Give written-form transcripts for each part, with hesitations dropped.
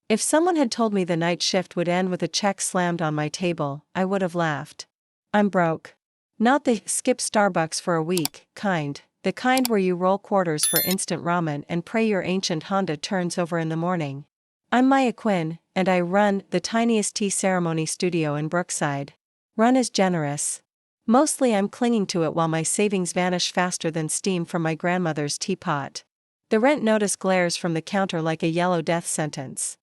If someone had told me the night shift would end with a check slammed on my table, I would have laughed. I'm broke. Not the skip Starbucks for a week kind, the kind where you roll quarters for instant ramen and pray your ancient Honda turns over in the morning. I'm Maya Quinn, and I run the tiniest tea ceremony studio in Brookside. Run is generous. Mostly I'm clinging to it while my savings vanish faster than steam from my grandmother's teapot. The rent notice glares from the counter like a yellow death sentence.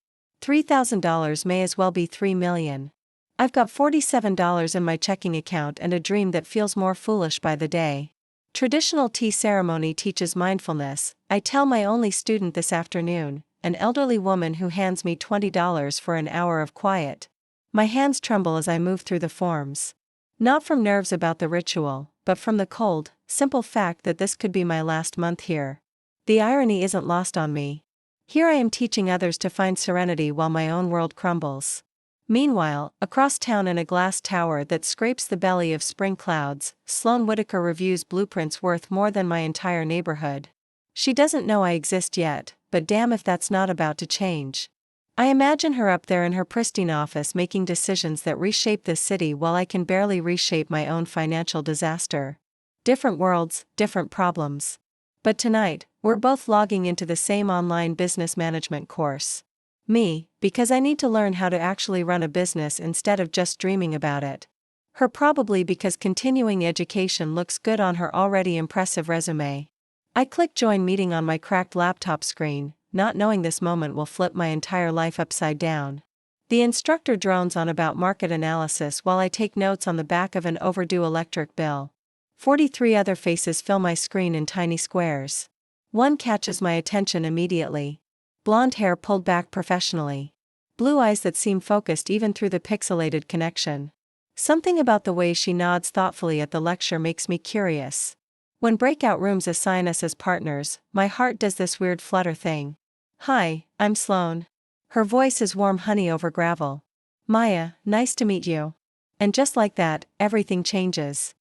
$3,000 may as well be $3 million. I've got $47 in my checking account and a dream that feels more foolish by the day. Traditional tea ceremony teaches mindfulness, I tell my only student this afternoon, an elderly woman who hands me $20 for an hour of quiet. My hands tremble as I move through the forms. Not from nerves about the ritual, but from the cold, simple fact that this could be my last month here. The irony isn't lost on me. Here I am teaching others to find serenity while my own world crumbles. Meanwhile, across town in a glass tower that scrapes the belly of spring clouds, Sloane Whitaker reviews blueprints worth more than my entire neighborhood. She doesn't know I exist yet, but damn if that's not about to change. I imagine her up there in her pristine office making decisions that reshape this city while I can barely reshape my own financial disaster. Different worlds, different problems. But tonight, we're both logging into the same online business management course. Me, because I need to learn how to actually run a business instead of just dreaming about it. Her probably because continuing education looks good on her already impressive resume. I click join meeting on my cracked laptop screen, not knowing this moment will flip my entire life upside down. The instructor drones on about market analysis while I take notes on the back of an overdue electric bill. 43 other faces fill my screen in tiny squares. One catches my attention immediately. Blonde hair pulled back professionally. Blue eyes that seem focused even through the pixelated connection. Something about the way she nods thoughtfully at the lecture makes me curious. When breakout rooms assign us as partners, my heart does this weird flutter thing. Hi, I'm Sloane. Her voice is warm honey over gravel. Maya, nice to meet you. And just like that, everything changes.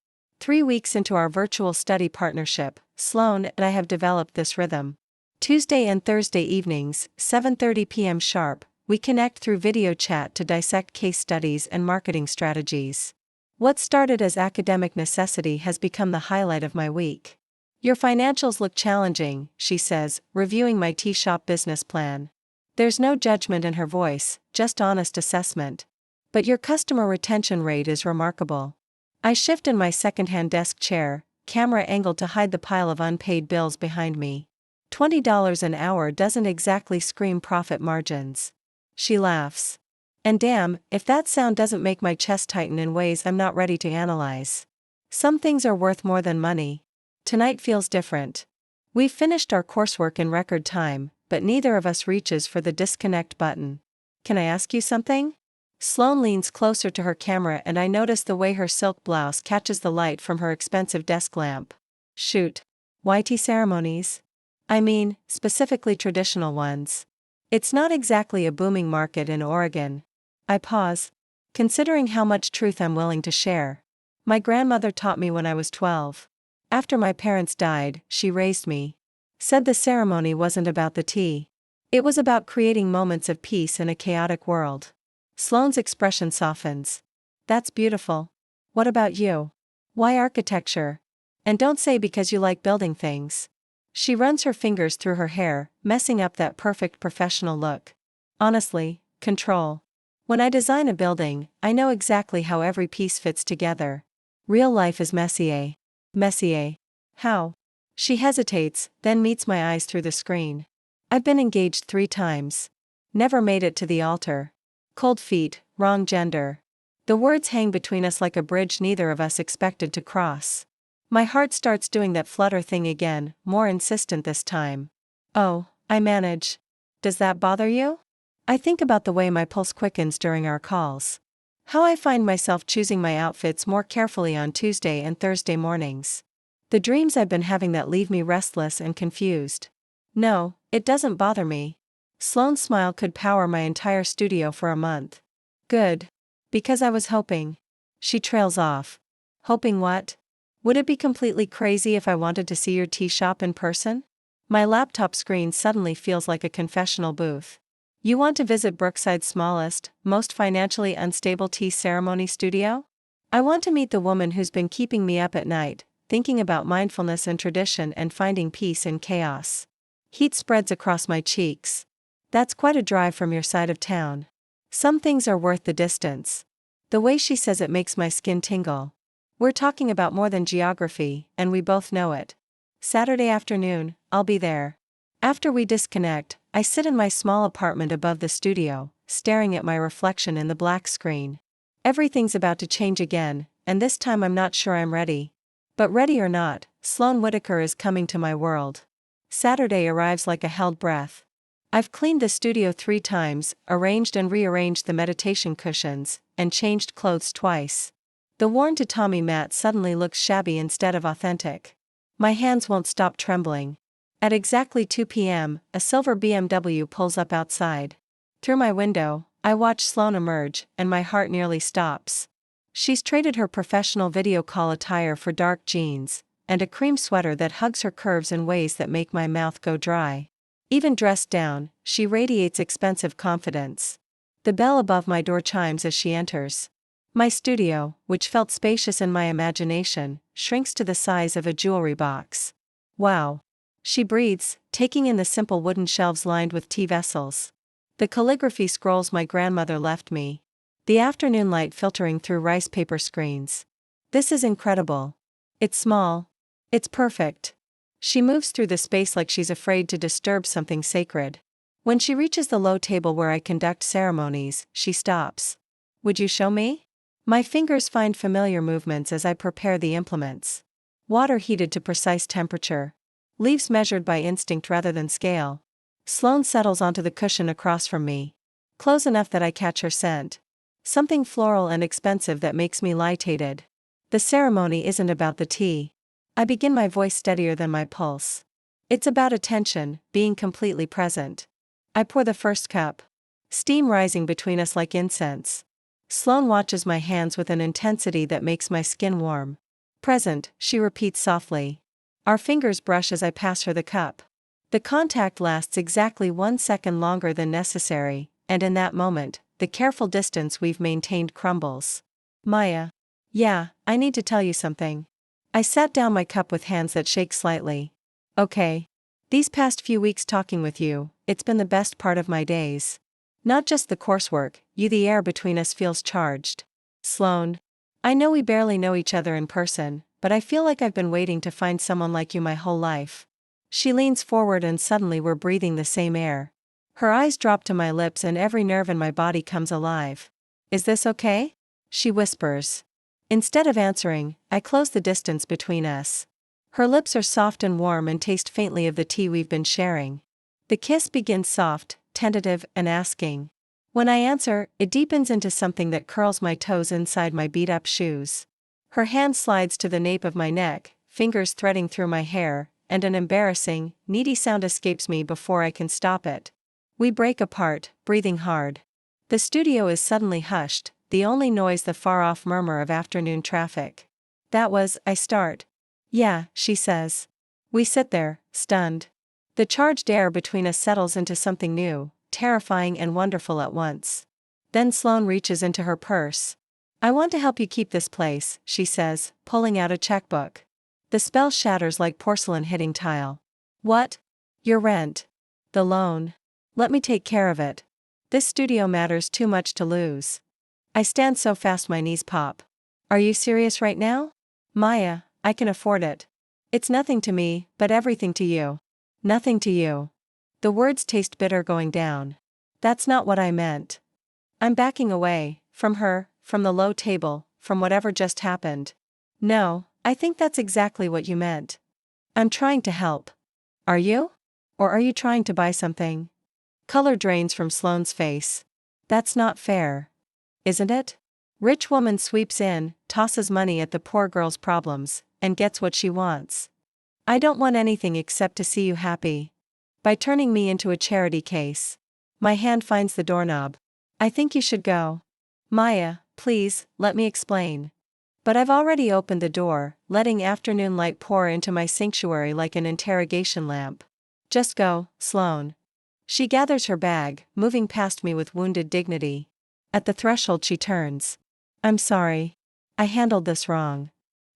3 weeks into our virtual study partnership, Sloane and I have developed this rhythm. Tuesday and Thursday evenings, 7:30 p.m. sharp, we connect through video chat to dissect case studies and marketing strategies. What started as academic necessity has become the highlight of my week. Your financials look challenging, she says, reviewing my tea shop business plan. There's no judgment in her voice, just honest assessment. But your customer retention rate is remarkable. I shift in my secondhand desk chair, camera angled to hide the pile of unpaid bills behind me. $20 an hour doesn't exactly scream profit margins. She laughs. And damn, if that sound doesn't make my chest tighten in ways I'm not ready to analyze. Some things are worth more than money. Tonight feels different. We've finished our coursework in record time, but neither of us reaches for the disconnect button. Can I ask you something? Sloane leans closer to her camera and I notice the way her silk blouse catches the light from her expensive desk lamp. Shoot. Why tea ceremonies? I mean, specifically traditional ones. It's not exactly a booming market in Oregon. I pause, considering how much truth I'm willing to share. My grandmother taught me when I was 12. After my parents died, she raised me. Said the ceremony wasn't about the tea. It was about creating moments of peace in a chaotic world. Sloane's expression softens. That's beautiful. What about you? Why architecture? And don't say because you like building things. She runs her fingers through her hair, messing up that perfect professional look. Honestly, control. When I design a building, I know exactly how every piece fits together. Real life is messier. Messier. How? She hesitates, then meets my eyes through the screen. I've been engaged 3 times. Never made it to the altar. Cold feet, wrong gender. The words hang between us like a bridge neither of us expected to cross. My heart starts doing that flutter thing again, more insistent this time. Oh, I manage. Does that bother you? I think about the way my pulse quickens during our calls. How I find myself choosing my outfits more carefully on Tuesday and Thursday mornings. The dreams I've been having that leave me restless and confused. No, it doesn't bother me. Sloane's smile could power my entire studio for a month. Good. Because I was hoping. She trails off. Hoping what? Would it be completely crazy if I wanted to see your tea shop in person? My laptop screen suddenly feels like a confessional booth. You want to visit Brookside's smallest, most financially unstable tea ceremony studio? I want to meet the woman who's been keeping me up at night, thinking about mindfulness and tradition and finding peace in chaos. Heat spreads across my cheeks. That's quite a drive from your side of town. Some things are worth the distance. The way she says it makes my skin tingle. We're talking about more than geography, and we both know it. Saturday afternoon, I'll be there. After we disconnect, I sit in my small apartment above the studio, staring at my reflection in the black screen. Everything's about to change again, and this time I'm not sure I'm ready. But ready or not, Sloane Whitaker is coming to my world. Saturday arrives like a held breath. I've cleaned the studio 3 times, arranged and rearranged the meditation cushions, and changed clothes twice. The worn tatami mat suddenly looks shabby instead of authentic. My hands won't stop trembling. At exactly 2 p.m., a silver BMW pulls up outside. Through my window, I watch Sloane emerge, and my heart nearly stops. She's traded her professional video call attire for dark jeans, and a cream sweater that hugs her curves in ways that make my mouth go dry. Even dressed down, she radiates expensive confidence. The bell above my door chimes as she enters. My studio, which felt spacious in my imagination, shrinks to the size of a jewelry box. Wow. She breathes, taking in the simple wooden shelves lined with tea vessels. The calligraphy scrolls my grandmother left me. The afternoon light filtering through rice paper screens. This is incredible. It's small. It's perfect. She moves through the space like she's afraid to disturb something sacred. When she reaches the low table where I conduct ceremonies, she stops. Would you show me? My fingers find familiar movements as I prepare the implements. Water heated to precise temperature. Leaves measured by instinct rather than scale. Sloane settles onto the cushion across from me. Close enough that I catch her scent. Something floral and expensive that makes me lightheaded. The ceremony isn't about the tea. I begin, my voice steadier than my pulse. It's about attention, being completely present. I pour the first cup. Steam rising between us like incense. Sloane watches my hands with an intensity that makes my skin warm. Present, she repeats softly. Our fingers brush as I pass her the cup. The contact lasts exactly 1 second longer than necessary, and in that moment, the careful distance we've maintained crumbles. Maya. Yeah, I need to tell you something. I set down my cup with hands that shake slightly. Okay. These past few weeks talking with you, it's been the best part of my days. Not just the coursework, the air between us feels charged. Sloane. I know we barely know each other in person, but I feel like I've been waiting to find someone like you my whole life. She leans forward and suddenly we're breathing the same air. Her eyes drop to my lips and every nerve in my body comes alive. Is this okay? She whispers. Instead of answering, I close the distance between us. Her lips are soft and warm and taste faintly of the tea we've been sharing. The kiss begins soft, tentative, and asking. When I answer, it deepens into something that curls my toes inside my beat-up shoes. Her hand slides to the nape of my neck, fingers threading through my hair, and an embarrassing, needy sound escapes me before I can stop it. We break apart, breathing hard. The studio is suddenly hushed, the only noise the far-off murmur of afternoon traffic. I start. Yeah, she says. We sit there, stunned. The charged air between us settles into something new, terrifying and wonderful at once. Then Sloane reaches into her purse. I want to help you keep this place, she says, pulling out a checkbook. The spell shatters like porcelain hitting tile. What? Your rent. The loan. Let me take care of it. This studio matters too much to lose. I stand so fast my knees pop. Are you serious right now? Maya, I can afford it. It's nothing to me, but everything to you. Nothing to you. The words taste bitter going down. That's not what I meant. I'm backing away, from her, from the low table, from whatever just happened. No, I think that's exactly what you meant. I'm trying to help. Are you? Or are you trying to buy something? Color drains from Sloane's face. That's not fair. Isn't it? Rich woman sweeps in, tosses money at the poor girl's problems, and gets what she wants. I don't want anything except to see you happy. By turning me into a charity case. My hand finds the doorknob. I think you should go. Maya, please, let me explain. But I've already opened the door, letting afternoon light pour into my sanctuary like an interrogation lamp. Just go, Sloane. She gathers her bag, moving past me with wounded dignity. At the threshold she turns. I'm sorry. I handled this wrong.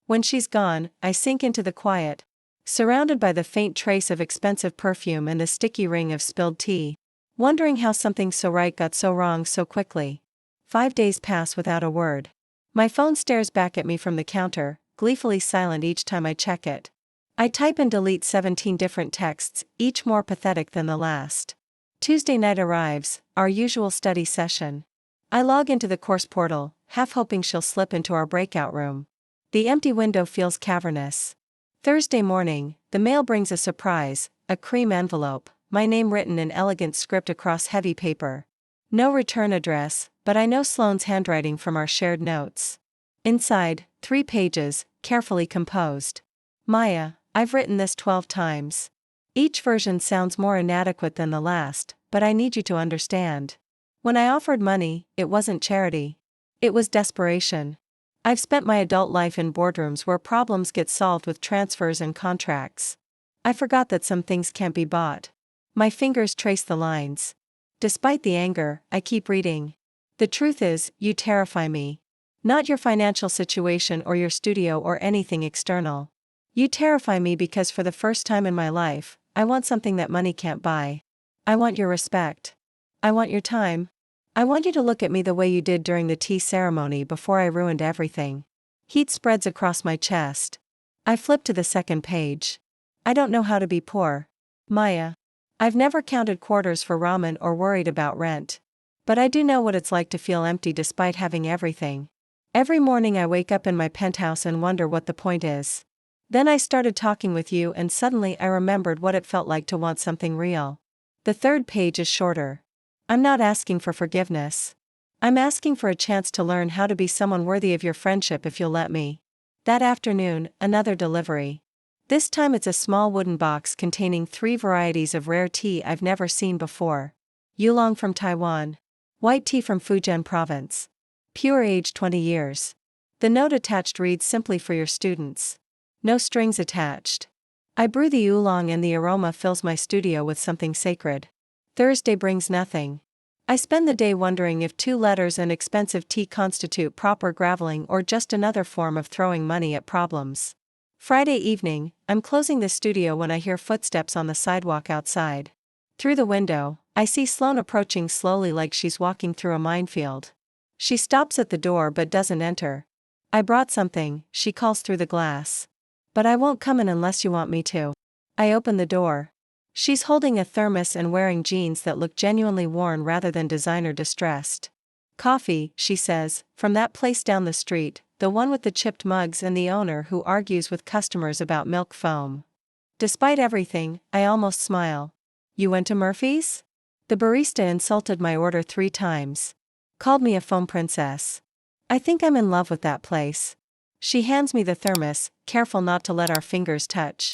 When she's gone, I sink into the quiet, surrounded by the faint trace of expensive perfume and the sticky ring of spilled tea, wondering how something so right got so wrong so quickly. 5 days pass without a word. My phone stares back at me from the counter, gleefully silent each time I check it. I type and delete 17 different texts, each more pathetic than the last. Tuesday night arrives, our usual study session. I log into the course portal, half hoping she'll slip into our breakout room. The empty window feels cavernous. Thursday morning, the mail brings a surprise, a cream envelope, my name written in elegant script across heavy paper. No return address, but I know Sloane's handwriting from our shared notes. Inside, 3 pages, carefully composed. Maya, I've written this 12 times. Each version sounds more inadequate than the last, but I need you to understand. When I offered money, it wasn't charity. It was desperation. I've spent my adult life in boardrooms where problems get solved with transfers and contracts. I forgot that some things can't be bought. My fingers trace the lines. Despite the anger, I keep reading. The truth is, you terrify me. Not your financial situation or your studio or anything external. You terrify me because for the first time in my life, I want something that money can't buy. I want your respect. I want your time. I want you to look at me the way you did during the tea ceremony before I ruined everything. Heat spreads across my chest. I flip to the second page. I don't know how to be poor. Maya. I've never counted quarters for ramen or worried about rent. But I do know what it's like to feel empty despite having everything. Every morning I wake up in my penthouse and wonder what the point is. Then I started talking with you and suddenly I remembered what it felt like to want something real. The third page is shorter. I'm not asking for forgiveness. I'm asking for a chance to learn how to be someone worthy of your friendship if you'll let me. That afternoon, another delivery. This time it's a small wooden box containing 3 varieties of rare tea I've never seen before. Oolong from Taiwan. White tea from Fujian province. Pure age 20 years. The note attached reads simply for your students. No strings attached. I brew the oolong and the aroma fills my studio with something sacred. Thursday brings nothing. I spend the day wondering if 2 letters and expensive tea constitute proper graveling or just another form of throwing money at problems. Friday evening, I'm closing the studio when I hear footsteps on the sidewalk outside. Through the window, I see Sloane approaching slowly like she's walking through a minefield. She stops at the door but doesn't enter. I brought something, she calls through the glass. But I won't come in unless you want me to. I open the door. She's holding a thermos and wearing jeans that look genuinely worn rather than designer distressed. Coffee, she says, from that place down the street, the one with the chipped mugs and the owner who argues with customers about milk foam. Despite everything, I almost smile. You went to Murphy's? The barista insulted my order 3 times. Called me a foam princess. I think I'm in love with that place. She hands me the thermos, careful not to let our fingers touch.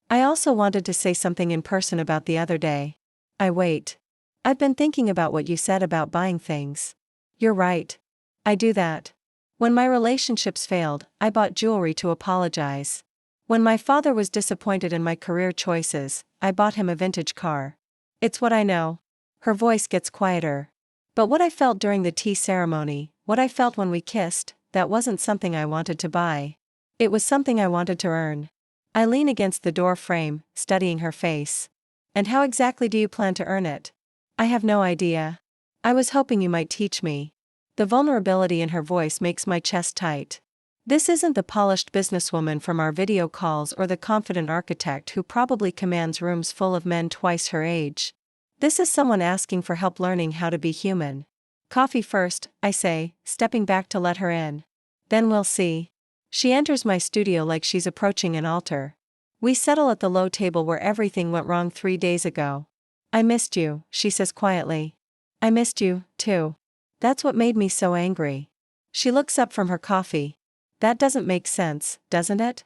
I also wanted to say something in person about the other day. I wait. I've been thinking about what you said about buying things. You're right. I do that. When my relationships failed, I bought jewelry to apologize. When my father was disappointed in my career choices, I bought him a vintage car. It's what I know. Her voice gets quieter. But what I felt during the tea ceremony, what I felt when we kissed, that wasn't something I wanted to buy. It was something I wanted to earn. I lean against the door frame, studying her face. And how exactly do you plan to earn it? I have no idea. I was hoping you might teach me. The vulnerability in her voice makes my chest tight. This isn't the polished businesswoman from our video calls or the confident architect who probably commands rooms full of men twice her age. This is someone asking for help learning how to be human. Coffee first, I say, stepping back to let her in. Then we'll see. She enters my studio like she's approaching an altar. We settle at the low table where everything went wrong 3 days ago. I missed you, she says quietly. I missed you, too. That's what made me so angry. She looks up from her coffee. That doesn't make sense, doesn't it?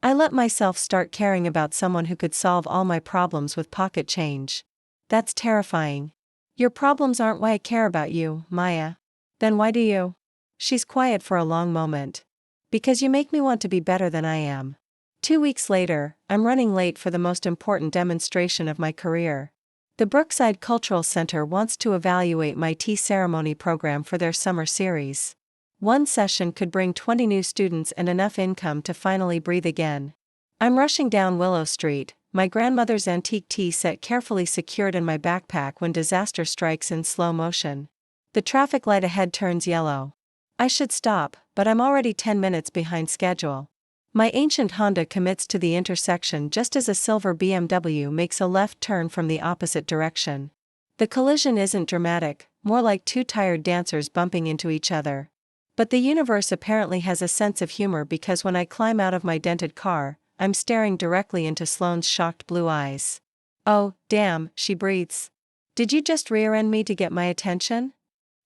I let myself start caring about someone who could solve all my problems with pocket change. That's terrifying. Your problems aren't why I care about you, Maya. Then why do you? She's quiet for a long moment. Because you make me want to be better than I am. 2 weeks later, I'm running late for the most important demonstration of my career. The Brookside Cultural Center wants to evaluate my tea ceremony program for their summer series. One session could bring 20 new students and enough income to finally breathe again. I'm rushing down Willow Street, my grandmother's antique tea set carefully secured in my backpack when disaster strikes in slow motion. The traffic light ahead turns yellow. I should stop, but I'm already 10 minutes behind schedule. My ancient Honda commits to the intersection just as a silver BMW makes a left turn from the opposite direction. The collision isn't dramatic, more like two tired dancers bumping into each other. But the universe apparently has a sense of humor because when I climb out of my dented car, I'm staring directly into Sloane's shocked blue eyes. "Oh, damn," she breathes. "Did you just rear-end me to get my attention?"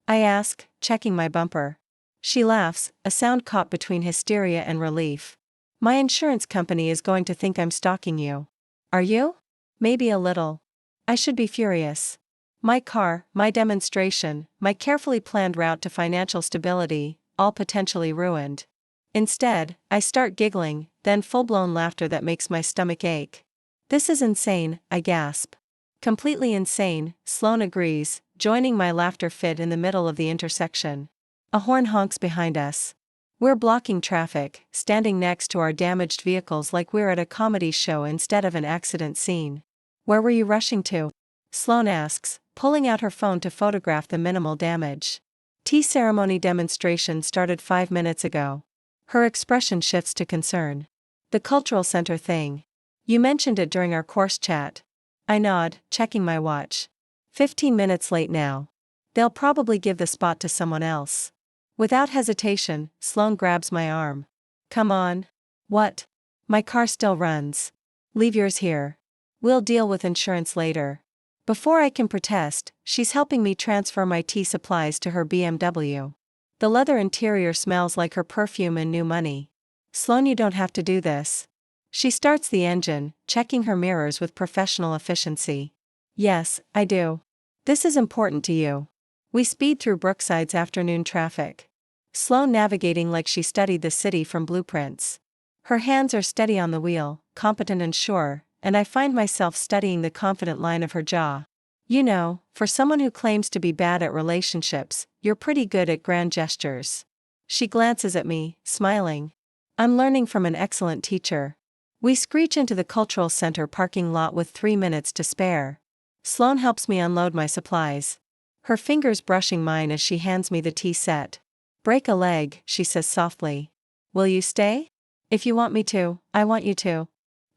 I ask, checking my bumper. She laughs, a sound caught between hysteria and relief. "My insurance company is going to think I'm stalking you." "Are you?" "Maybe a little." I should be furious. My car, my demonstration, my carefully planned route to financial stability, all potentially ruined. Instead, I start giggling, then full-blown laughter that makes my stomach ache. "This is insane," I gasp. "Completely insane," Sloane agrees, joining my laughter fit in the middle of the intersection. A horn honks behind us. We're blocking traffic, standing next to our damaged vehicles like we're at a comedy show instead of an accident scene. "Where were you rushing to?" Sloane asks, pulling out her phone to photograph the minimal damage. "Tea ceremony demonstration started 5 minutes ago." Her expression shifts to concern. "The cultural center thing. You mentioned it during our course chat." I nod, checking my watch. 15 minutes late now. They'll probably give the spot to someone else. Without hesitation, Sloane grabs my arm. "Come on." "What?" "My car still runs. Leave yours here. We'll deal with insurance later." Before I can protest, she's helping me transfer my tea supplies to her BMW. The leather interior smells like her perfume and new money. "Sloane, you don't have to do this." She starts the engine, checking her mirrors with professional efficiency. "Yes, I do. This is important to you." We speed through Brookside's afternoon traffic. Sloane navigating like she studied the city from blueprints. Her hands are steady on the wheel, competent and sure, and I find myself studying the confident line of her jaw. "You know, for someone who claims to be bad at relationships, you're pretty good at grand gestures." She glances at me, smiling. I'm learning from an excellent teacher. We screech into the cultural center parking lot with 3 minutes to spare. Sloane helps me unload my supplies. Her fingers brushing mine as she hands me the tea set. "Break a leg," she says softly. "Will you stay?" "If you want me to, I want you to."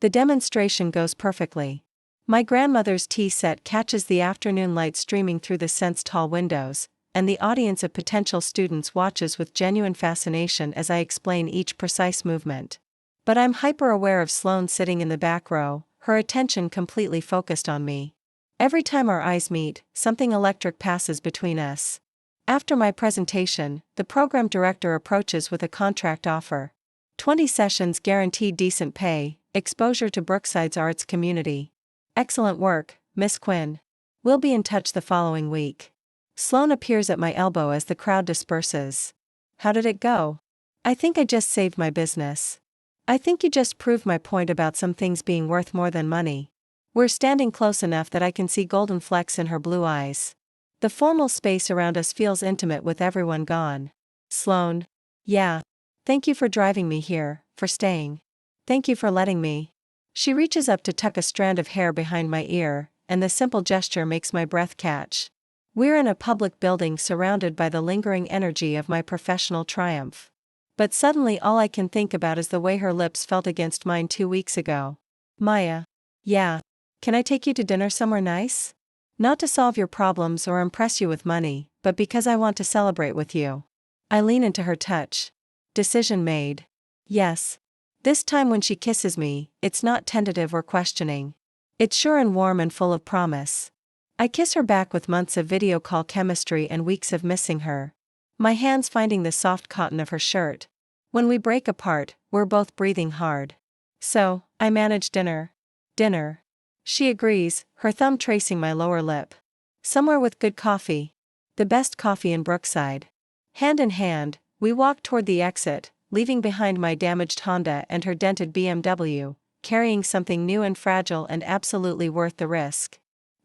The demonstration goes perfectly. My grandmother's tea set catches the afternoon light streaming through the scent's tall windows, and the audience of potential students watches with genuine fascination as I explain each precise movement. But I'm hyper-aware of Sloane sitting in the back row, her attention completely focused on me. Every time our eyes meet, something electric passes between us. After my presentation, the program director approaches with a contract offer. 20 sessions guaranteed decent pay, exposure to Brookside's arts community. Excellent work, Miss Quinn. We'll be in touch the following week. Sloane appears at my elbow as the crowd disperses. "How did it go?" "I think I just saved my business." "I think you just proved my point about some things being worth more than money." We're standing close enough that I can see golden flecks in her blue eyes. The formal space around us feels intimate with everyone gone. "Sloane." "Yeah. Thank you for driving me here, for staying. Thank you for letting me." She reaches up to tuck a strand of hair behind my ear, and the simple gesture makes my breath catch. We're in a public building surrounded by the lingering energy of my professional triumph. But suddenly all I can think about is the way her lips felt against mine 2 weeks ago. "Maya." "Yeah. Can I take you to dinner somewhere nice? Not to solve your problems or impress you with money, but because I want to celebrate with you." I lean into her touch. Decision made. Yes. This time when she kisses me, it's not tentative or questioning. It's sure and warm and full of promise. I kiss her back with months of video call chemistry and weeks of missing her. My hands finding the soft cotton of her shirt. When we break apart, we're both breathing hard. "So, I manage dinner." "Dinner." She agrees, her thumb tracing my lower lip. "Somewhere with good coffee. The best coffee in Brookside." Hand in hand, we walk toward the exit, leaving behind my damaged Honda and her dented BMW, carrying something new and fragile and absolutely worth the risk.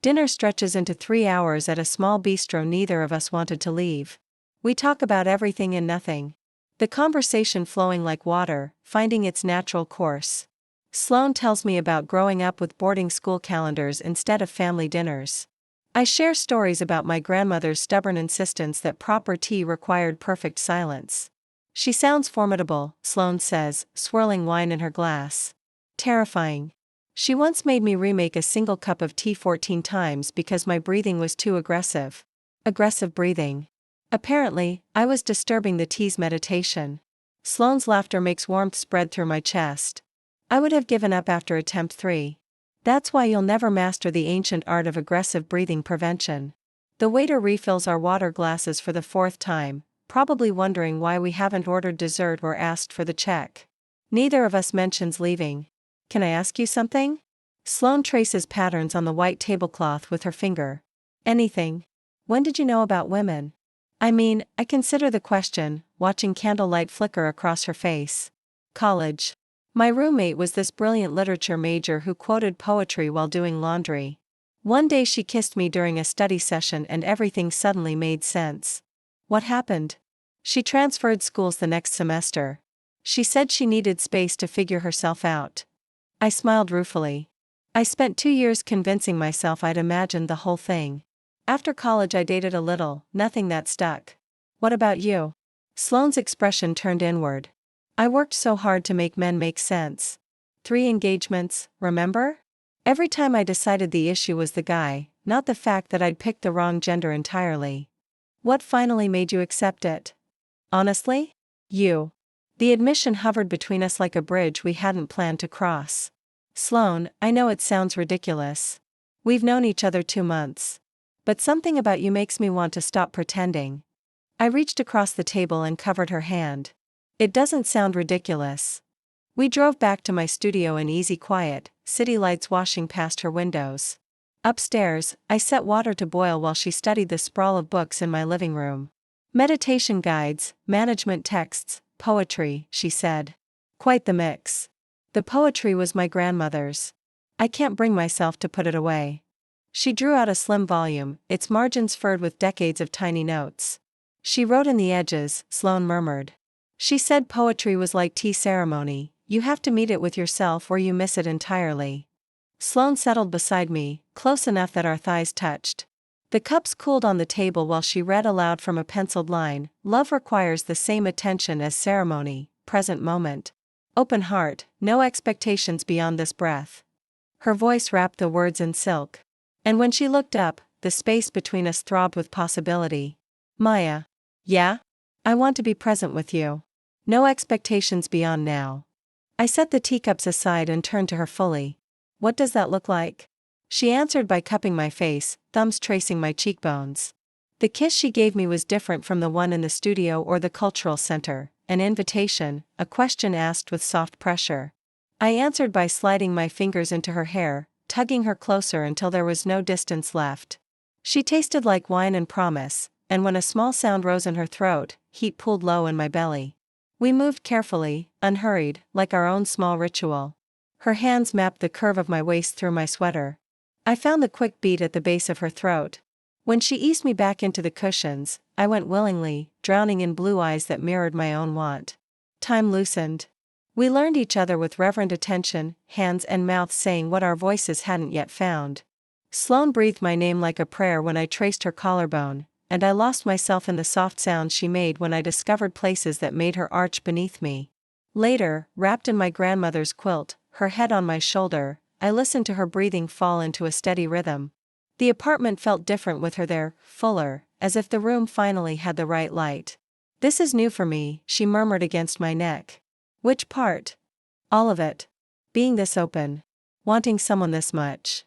Dinner stretches into 3 hours at a small bistro neither of us wanted to leave. We talk about everything and nothing. The conversation flowing like water, finding its natural course. Sloane tells me about growing up with boarding school calendars instead of family dinners. I share stories about my grandmother's stubborn insistence that proper tea required perfect silence. She sounds formidable, Sloane says, swirling wine in her glass. Terrifying. She once made me remake a single cup of tea 14 times because my breathing was too aggressive. Aggressive breathing. Apparently, I was disturbing the tea's meditation. Sloane's laughter makes warmth spread through my chest. I would have given up after attempt 3. That's why you'll never master the ancient art of aggressive breathing prevention. The waiter refills our water glasses for the 4th time, probably wondering why we haven't ordered dessert or asked for the check. Neither of us mentions leaving. Can I ask you something? Sloane traces patterns on the white tablecloth with her finger. Anything. When did you know about women? I mean, I consider the question, watching candlelight flicker across her face. College. My roommate was this brilliant literature major who quoted poetry while doing laundry. One day she kissed me during a study session and everything suddenly made sense. What happened? She transferred schools the next semester. She said she needed space to figure herself out. I smiled ruefully. I spent 2 years convincing myself I'd imagined the whole thing. After college I dated a little, nothing that stuck. What about you? Sloane's expression turned inward. I worked so hard to make men make sense. 3 engagements, remember? Every time I decided the issue was the guy, not the fact that I'd picked the wrong gender entirely. What finally made you accept it? Honestly? You. The admission hovered between us like a bridge we hadn't planned to cross. Sloane, I know it sounds ridiculous. We've known each other 2 months. But something about you makes me want to stop pretending. I reached across the table and covered her hand. It doesn't sound ridiculous. We drove back to my studio in easy quiet, city lights washing past her windows. Upstairs, I set water to boil while she studied the sprawl of books in my living room. Meditation guides, management texts, poetry, she said. Quite the mix. The poetry was my grandmother's. I can't bring myself to put it away. She drew out a slim volume, its margins furred with decades of tiny notes. She wrote in the edges, Sloane murmured. She said poetry was like tea ceremony, you have to meet it with yourself or you miss it entirely. Sloane settled beside me, close enough that our thighs touched. The cups cooled on the table while she read aloud from a penciled line, love requires the same attention as ceremony, present moment. Open heart, no expectations beyond this breath. Her voice wrapped the words in silk. And when she looked up, the space between us throbbed with possibility. Maya. Yeah? I want to be present with you. No expectations beyond now. I set the teacups aside and turned to her fully. What does that look like? She answered by cupping my face, thumbs tracing my cheekbones. The kiss she gave me was different from the one in the studio or the cultural center, an invitation, a question asked with soft pressure. I answered by sliding my fingers into her hair, tugging her closer until there was no distance left. She tasted like wine and promise, and when a small sound rose in her throat, heat pooled low in my belly. We moved carefully, unhurried, like our own small ritual. Her hands mapped the curve of my waist through my sweater. I found the quick beat at the base of her throat. When she eased me back into the cushions, I went willingly, drowning in blue eyes that mirrored my own want. Time loosened. We learned each other with reverent attention, hands and mouths saying what our voices hadn't yet found. Sloane breathed my name like a prayer when I traced her collarbone, and I lost myself in the soft sounds she made when I discovered places that made her arch beneath me. Later, wrapped in my grandmother's quilt, her head on my shoulder, I listened to her breathing fall into a steady rhythm. The apartment felt different with her there, fuller, as if the room finally had the right light. This is new for me, she murmured against my neck. Which part? All of it. Being this open. Wanting someone this much.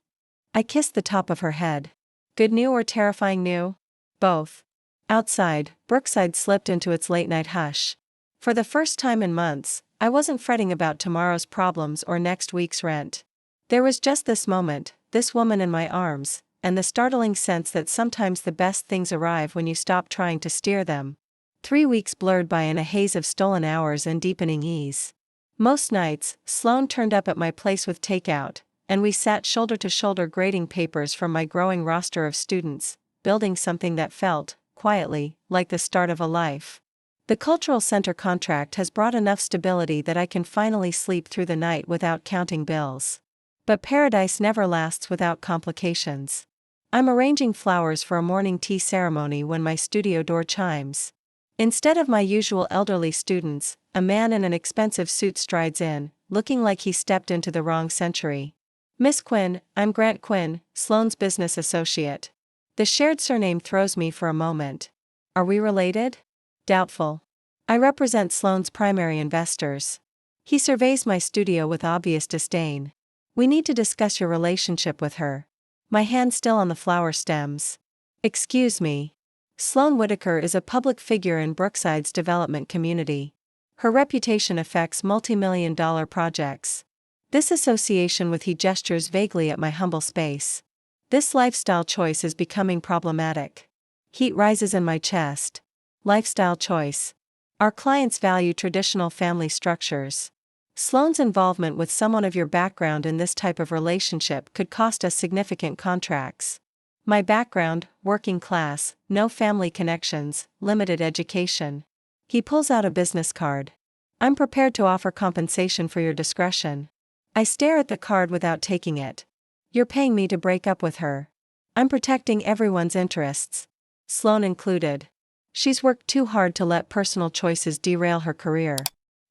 I kissed the top of her head. Good new or terrifying new? Both. Outside, Brookside slipped into its late-night hush. For the first time in months, I wasn't fretting about tomorrow's problems or next week's rent. There was just this moment, this woman in my arms, and the startling sense that sometimes the best things arrive when you stop trying to steer them. 3 weeks blurred by in a haze of stolen hours and deepening ease. Most nights, Sloane turned up at my place with takeout, and we sat shoulder to shoulder grading papers from my growing roster of students, building something that felt, quietly, like the start of a life. The cultural center contract has brought enough stability that I can finally sleep through the night without counting bills. But paradise never lasts without complications. I'm arranging flowers for a morning tea ceremony when my studio door chimes. Instead of my usual elderly students, a man in an expensive suit strides in, looking like he stepped into the wrong century. "Miss Quinn, I'm Grant Quinn, Sloane's business associate." The shared surname throws me for a moment. Are we related? Doubtful. I represent Sloane's primary investors. He surveys my studio with obvious disdain. "We need to discuss your relationship with her." My hand still on the flower stems. "Excuse me." Sloane Whitaker is a public figure in Brookside's development community. Her reputation affects multi-million-dollar projects. This association with he gestures vaguely at my humble space. This lifestyle choice is becoming problematic. Heat rises in my chest. Lifestyle choice. Our clients value traditional family structures. Sloane's involvement with someone of your background in this type of relationship could cost us significant contracts. My background, working class, no family connections, limited education. He pulls out a business card. "I'm prepared to offer compensation for your discretion." I stare at the card without taking it. "You're paying me to break up with her." I'm protecting everyone's interests. Sloane included. She's worked too hard to let personal choices derail her career.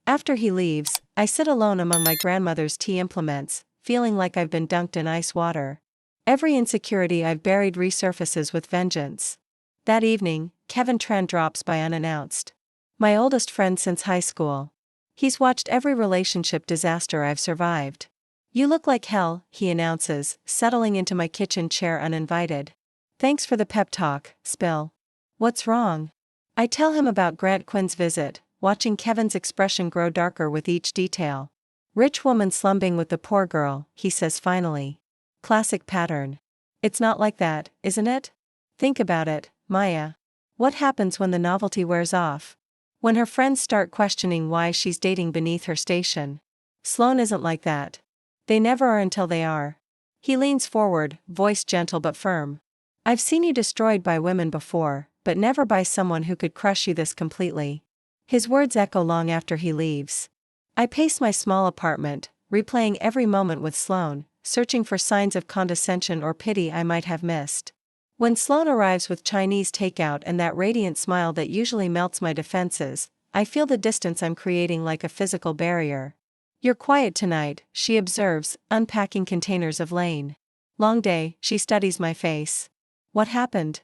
After he leaves, I sit alone among my grandmother's tea implements, feeling like I've been dunked in ice water. Every insecurity I've buried resurfaces with vengeance. That evening, Kevin Tran drops by unannounced. My oldest friend since high school. He's watched every relationship disaster I've survived. "You look like hell," he announces, settling into my kitchen chair uninvited. "Thanks for the pep talk, Spill." "What's wrong?" I tell him about Grant Quinn's visit, watching Kevin's expression grow darker with each detail. "Rich woman slumping with the poor girl," he says finally. Classic pattern. It's not like that, isn't it? Think about it, Maya. What happens when the novelty wears off? When her friends start questioning why she's dating beneath her station. Sloane isn't like that. They never are until they are. He leans forward, voice gentle but firm. "I've seen you destroyed by women before, but never by someone who could crush you this completely." His words echo long after he leaves. I pace my small apartment, replaying every moment with Sloane, searching for signs of condescension or pity I might have missed. When Sloane arrives with Chinese takeout and that radiant smile that usually melts my defenses, I feel the distance I'm creating like a physical barrier. "You're quiet tonight," she observes, unpacking containers of Lane. "Long day." She studies my face. What happened?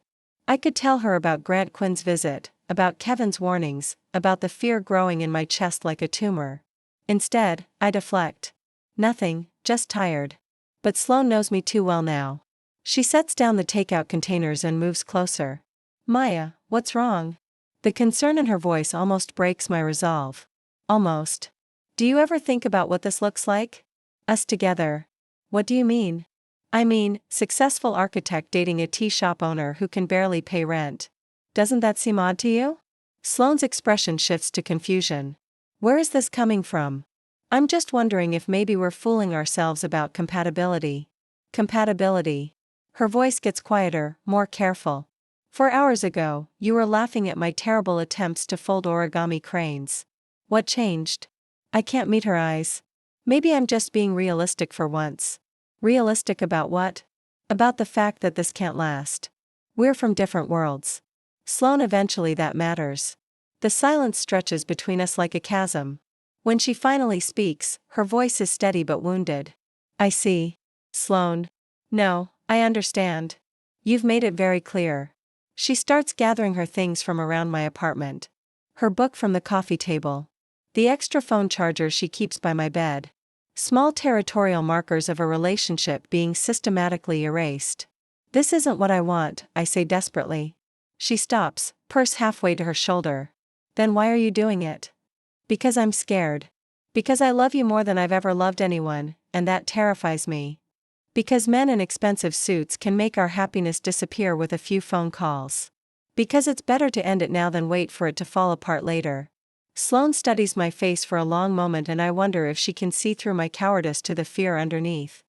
I could tell her about Grant Quinn's visit, about Kevin's warnings, about the fear growing in my chest like a tumor. Instead, I deflect. "Nothing, just tired." But Sloane knows me too well now. She sets down the takeout containers and moves closer. "Maya, what's wrong?" The concern in her voice almost breaks my resolve. Almost. "Do you ever think about what this looks like? Us together." "What do you mean?" "I mean, successful architect dating a tea shop owner who can barely pay rent. Doesn't that seem odd to you?" Sloane's expression shifts to confusion. "Where is this coming from?" "I'm just wondering if maybe we're fooling ourselves about compatibility." "Compatibility." Her voice gets quieter, more careful. "4 hours ago, you were laughing at my terrible attempts to fold origami cranes. What changed?" I can't meet her eyes. Maybe I'm just being realistic for once. Realistic about what? About the fact that this can't last. We're from different worlds. Sloane, eventually that matters. The silence stretches between us like a chasm. When she finally speaks, her voice is steady but wounded. "I see. Sloane. No, I understand. You've made it very clear." She starts gathering her things from around my apartment. Her book from the coffee table. The extra phone charger she keeps by my bed. Small territorial markers of a relationship being systematically erased. "This isn't what I want," I say desperately. She stops, purse halfway to her shoulder. "Then why are you doing it?" "Because I'm scared. Because I love you more than I've ever loved anyone, and that terrifies me. Because men in expensive suits can make our happiness disappear with a few phone calls. Because it's better to end it now than wait for it to fall apart later." Sloane studies my face for a long moment and I wonder if she can see through my cowardice to the fear underneath.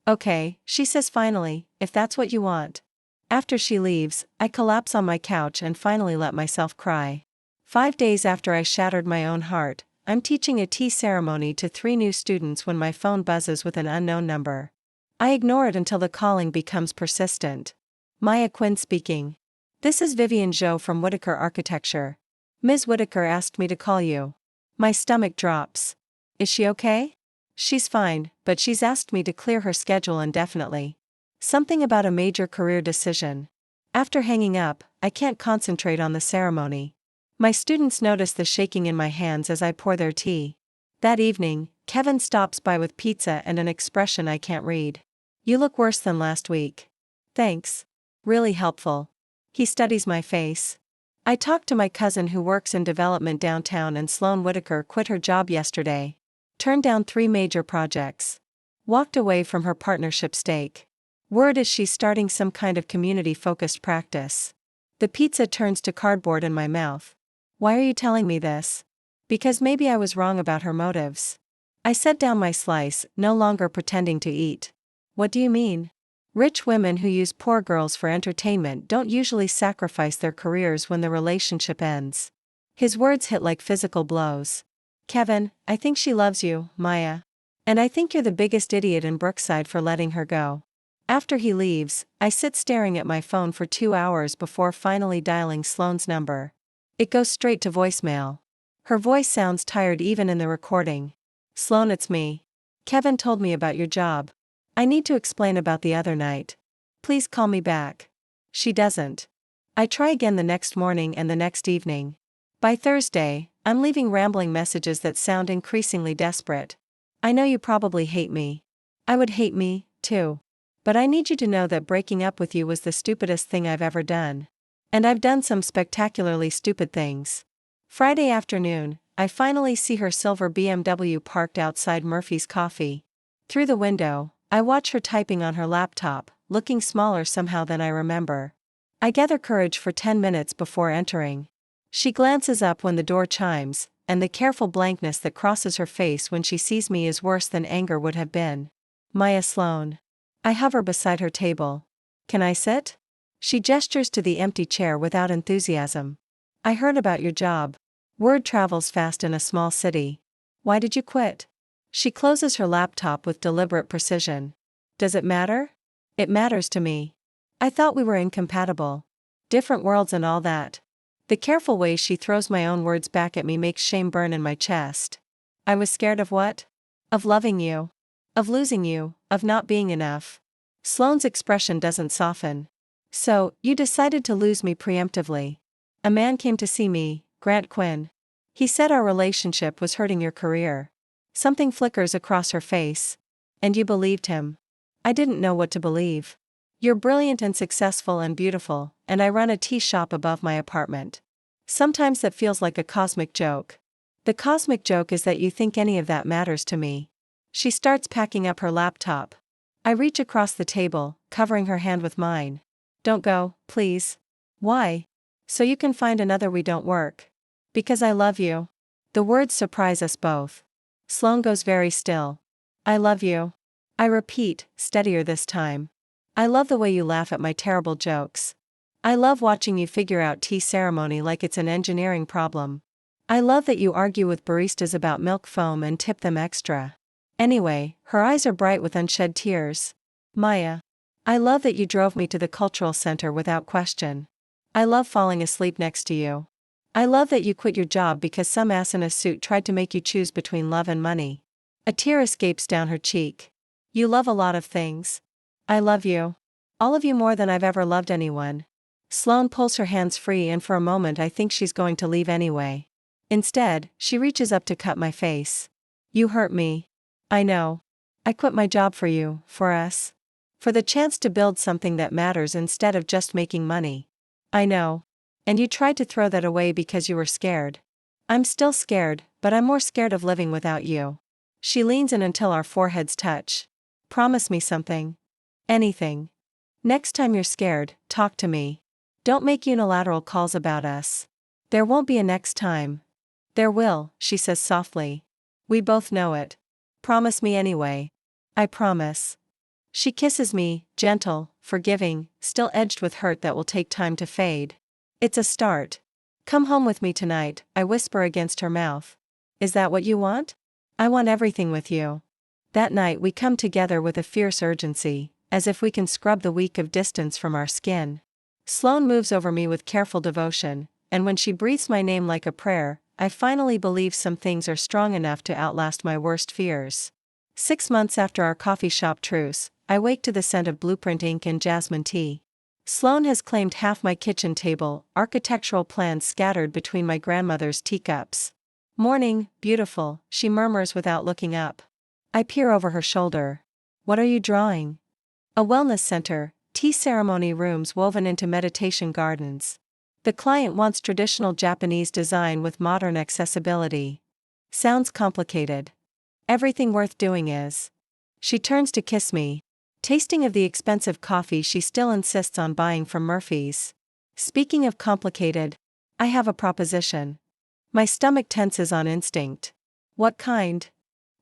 Okay, she says finally, if that's what you want. After she leaves, I collapse on my couch and finally let myself cry. 5 days after I shattered my own heart, I'm teaching a tea ceremony to 3 new students when my phone buzzes with an unknown number. I ignore it until the calling becomes persistent. Maya Quinn speaking. This is Vivian Zhou from Whitaker Architecture. Ms. Whitaker asked me to call you. My stomach drops. Is she okay? She's fine, but she's asked me to clear her schedule indefinitely. Something about a major career decision. After hanging up, I can't concentrate on the ceremony. My students notice the shaking in my hands as I pour their tea. That evening, Kevin stops by with pizza and an expression I can't read. You look worse than last week. Thanks. Really helpful. He studies my face. I talked to my cousin who works in development downtown, and Sloane Whitaker quit her job yesterday. Turned down 3 major projects. Walked away from her partnership stake. Word is she's starting some kind of community-focused practice. The pizza turns to cardboard in my mouth. Why are you telling me this? Because maybe I was wrong about her motives. I set down my slice, no longer pretending to eat. What do you mean? Rich women who use poor girls for entertainment don't usually sacrifice their careers when the relationship ends. His words hit like physical blows. Kevin, I think she loves you, Maya. And I think you're the biggest idiot in Brookside for letting her go. After he leaves, I sit staring at my phone for 2 hours before finally dialing Sloane's number. It goes straight to voicemail. Her voice sounds tired even in the recording. Sloane, it's me. Kevin told me about your job. I need to explain about the other night. Please call me back. She doesn't. I try again the next morning and the next evening. By Thursday, I'm leaving rambling messages that sound increasingly desperate. I know you probably hate me. I would hate me, too. But I need you to know that breaking up with you was the stupidest thing I've ever done. And I've done some spectacularly stupid things. Friday afternoon, I finally see her silver BMW parked outside Murphy's Coffee. Through the window, I watch her typing on her laptop, looking smaller somehow than I remember. I gather courage for 10 minutes before entering. She glances up when the door chimes, and the careful blankness that crosses her face when she sees me is worse than anger would have been. Maya Sloane. I hover beside her table. Can I sit? She gestures to the empty chair without enthusiasm. I heard about your job. Word travels fast in a small city. Why did you quit? She closes her laptop with deliberate precision. Does it matter? It matters to me. I thought we were incompatible. Different worlds and all that. The careful way she throws my own words back at me makes shame burn in my chest. I was scared of what? Of loving you. Of losing you, of not being enough. Sloane's expression doesn't soften. So, you decided to lose me preemptively. A man came to see me, Grant Quinn. He said our relationship was hurting your career. Something flickers across her face. And you believed him. I didn't know what to believe. You're brilliant and successful and beautiful, and I run a tea shop above my apartment. Sometimes that feels like a cosmic joke. The cosmic joke is that you think any of that matters to me. She starts packing up her laptop. I reach across the table, covering her hand with mine. Don't go, please. Why? So you can find another. We don't work. Because I love you. The words surprise us both. Sloane goes very still. I love you. I repeat, steadier this time. I love the way you laugh at my terrible jokes. I love watching you figure out tea ceremony like it's an engineering problem. I love that you argue with baristas about milk foam and tip them extra. Anyway, her eyes are bright with unshed tears. Maya. I love that you drove me to the cultural center without question. I love falling asleep next to you. I love that you quit your job because some ass in a suit tried to make you choose between love and money. A tear escapes down her cheek. You love a lot of things. I love you. All of you more than I've ever loved anyone. Sloane pulls her hands free, and for a moment I think she's going to leave anyway. Instead, she reaches up to cut my face. You hurt me. I know. I quit my job for you, for us. For the chance to build something that matters instead of just making money. I know. And you tried to throw that away because you were scared. I'm still scared, but I'm more scared of living without you. She leans in until our foreheads touch. Promise me something. Anything. Next time you're scared, talk to me. Don't make unilateral calls about us. There won't be a next time. There will, she says softly. We both know it. Promise me anyway. I promise. She kisses me, gentle, forgiving, still edged with hurt that will take time to fade. It's a start. Come home with me tonight, I whisper against her mouth. Is that what you want? I want everything with you. That night we come together with a fierce urgency, as if we can scrub the week of distance from our skin. Sloane moves over me with careful devotion, and when she breathes my name like a prayer, I finally believe some things are strong enough to outlast my worst fears. 6 months after our coffee shop truce, I wake to the scent of blueprint ink and jasmine tea. Sloane has claimed half my kitchen table, architectural plans scattered between my grandmother's teacups. Morning, beautiful, she murmurs without looking up. I peer over her shoulder. What are you drawing? A wellness center, tea ceremony rooms woven into meditation gardens. The client wants traditional Japanese design with modern accessibility. Sounds complicated. Everything worth doing is. She turns to kiss me. Tasting of the expensive coffee she still insists on buying from Murphy's. Speaking of complicated, I have a proposition. My stomach tenses on instinct. What kind?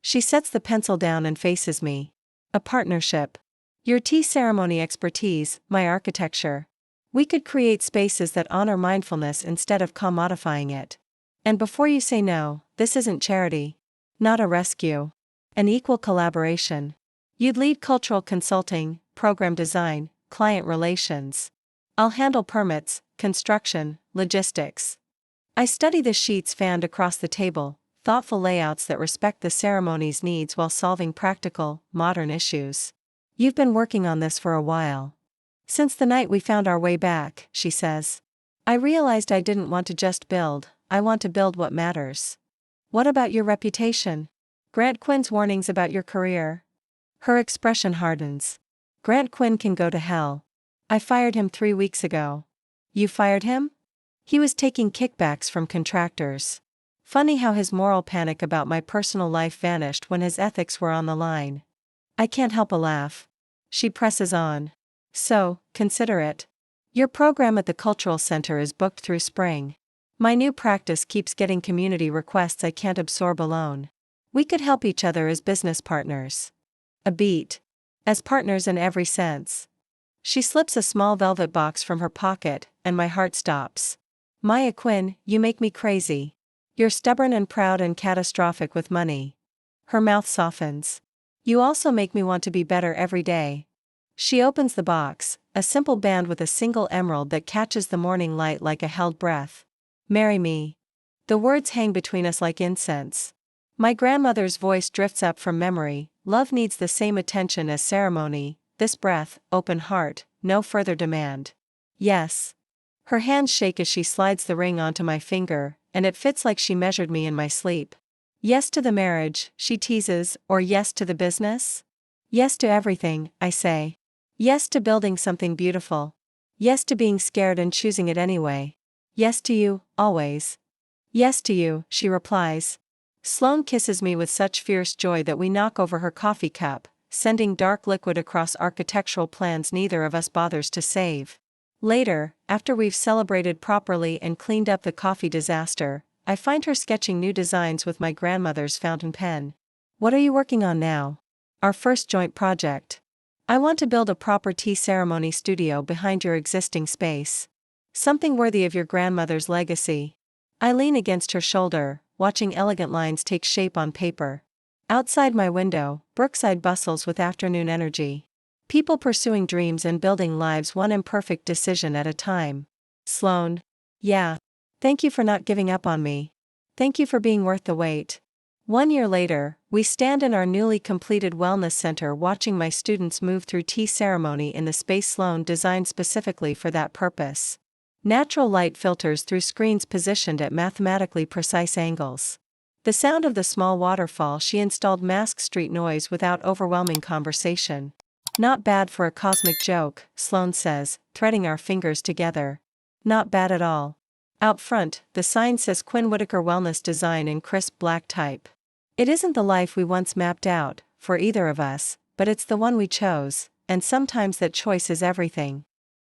She sets the pencil down and faces me. A partnership. Your tea ceremony expertise, my architecture. We could create spaces that honor mindfulness instead of commodifying it. And before you say no, this isn't charity. Not a rescue. An equal collaboration. You'd lead cultural consulting, program design, client relations. I'll handle permits, construction, logistics. I study the sheets fanned across the table, thoughtful layouts that respect the ceremony's needs while solving practical, modern issues. You've been working on this for a while. Since the night we found our way back, she says. I realized I didn't want to just build, I want to build what matters. What about your reputation? Grant Quinn's warnings about your career? Her expression hardens. Grant Quinn can go to hell. I fired him 3 weeks ago. You fired him? He was taking kickbacks from contractors. Funny how his moral panic about my personal life vanished when his ethics were on the line. I can't help a laugh. She presses on. So, consider it. Your program at the Cultural Center is booked through spring. My new practice keeps getting community requests I can't absorb alone. We could help each other as business partners. A beat. As partners in every sense. She slips a small velvet box from her pocket, and my heart stops. Maya Quinn, you make me crazy. You're stubborn and proud and catastrophic with money. Her mouth softens. You also make me want to be better every day. She opens the box, a simple band with a single emerald that catches the morning light like a held breath. Marry me. The words hang between us like incense. My grandmother's voice drifts up from memory. Love needs the same attention as ceremony, this breath, open heart, no further demand. Yes. Her hands shake as she slides the ring onto my finger, and it fits like she measured me in my sleep. Yes to the marriage, she teases, or yes to the business? Yes to everything, I say. Yes to building something beautiful. Yes to being scared and choosing it anyway. Yes to you, always. Yes to you, she replies. Sloane kisses me with such fierce joy that we knock over her coffee cup, sending dark liquid across architectural plans neither of us bothers to save. Later, after we've celebrated properly and cleaned up the coffee disaster, I find her sketching new designs with my grandmother's fountain pen. What are you working on now? Our first joint project. I want to build a proper tea ceremony studio behind your existing space. Something worthy of your grandmother's legacy. I lean against her shoulder, watching elegant lines take shape on paper. Outside my window, Brookside bustles with afternoon energy. People pursuing dreams and building lives one imperfect decision at a time. Sloane. Yeah. Thank you for not giving up on me. Thank you for being worth the wait. 1 year later, we stand in our newly completed wellness center watching my students move through tea ceremony in the space Sloane designed specifically for that purpose. Natural light filters through screens positioned at mathematically precise angles. The sound of the small waterfall she installed masks street noise without overwhelming conversation. Not bad for a cosmic joke, Sloane says, threading our fingers together. Not bad at all. Out front, the sign says Quinn Whitaker Wellness Design in crisp black type. It isn't the life we once mapped out, for either of us, but it's the one we chose, and sometimes that choice is everything.